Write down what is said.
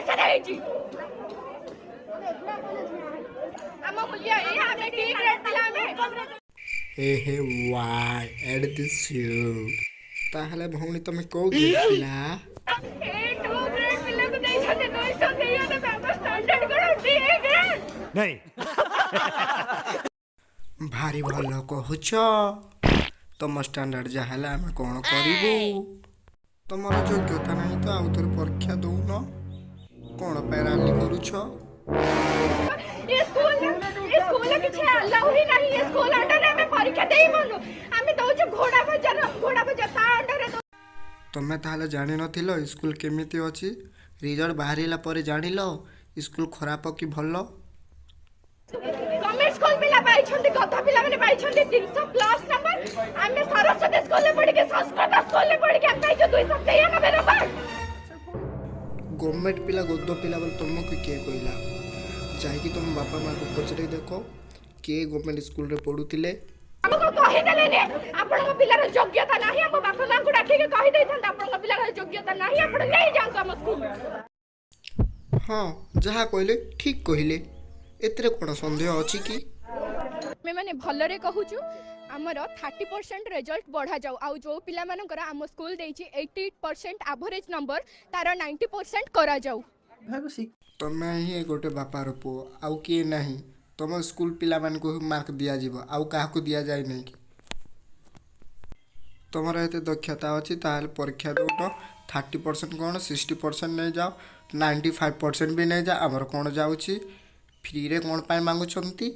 कैसे रहेगी हम बोलिए ये हमें डी ग्रेड मिला हमें हे वाई एड दिस यू ताहले भौणी तमे को गिला ए 2 ग्रेड मिला को नहीं छते 200 दिया तो बाबा स्टैंडर्ड करो डी ग्रेड नहीं भारी भल कहूच तुम स्टैंडर्ड जहाँ आम कौन करू तुम योग्यता नहीं तो आउ थोड़े परीक्षा दौन कौन पैराली करुछ ये स्कूल किसी अलाउ ही नहीं ये स्कूल अंडर में परीक्षा देई मनु आमी दउछ घोड़ा बजार ता अंडर तुम्हें ताहले जानि नथिलो स्कूल केमिति अछि रिजल्ट बाहरिला परे जानिलो स्कूल खराब कि भलो गवर्नमेंट स्कूल पिला पाई छंती गधा पिला माने पाई छंती 300 प्लस नंबर आमे सरस्वती स्कूल में पढ़ के संस्कृत स्कूल में पढ़ के पाई जो 200 दिया ना बराबर गवर्नमेंट पिला गोद पिला बोल तुमको किए कहला जाइए तुम बापा माँ को पचरे देख किए गवर्नमेंट स्कूल रे पढ़ुतिले हमको कहि देले ने आपन को पिलार योग्यता नाही हम बापा मां को डाकी के कहि दैथन आपन को पिलार योग्यता नाही आपन नहीं जान हम स्कूल हाँ जहाँ कहले ठीक कहले एतरे कोन संदेह अछि कि मैं माने भलरे कहूछु हमर 30% रिजल्ट बढ़ा जाऊ आ जो पिला मानकर हम स्कूल देछि 88% एवरेज नंबर तार 90% करा जाऊ तमे ही गोटे बापार पु आउ किए नहीं तुम स्कूल पिला मान को मार्क दिया जीव आउ काहा को दिया जाय नहीं कि तुमर एते दक्षता अछि ताल परीक्षा दउन 30% कौन 60% नहीं जाओ 95% भी नहीं जा आमर कौन जाउछि फ्री रे कौन पाई मांगुछंती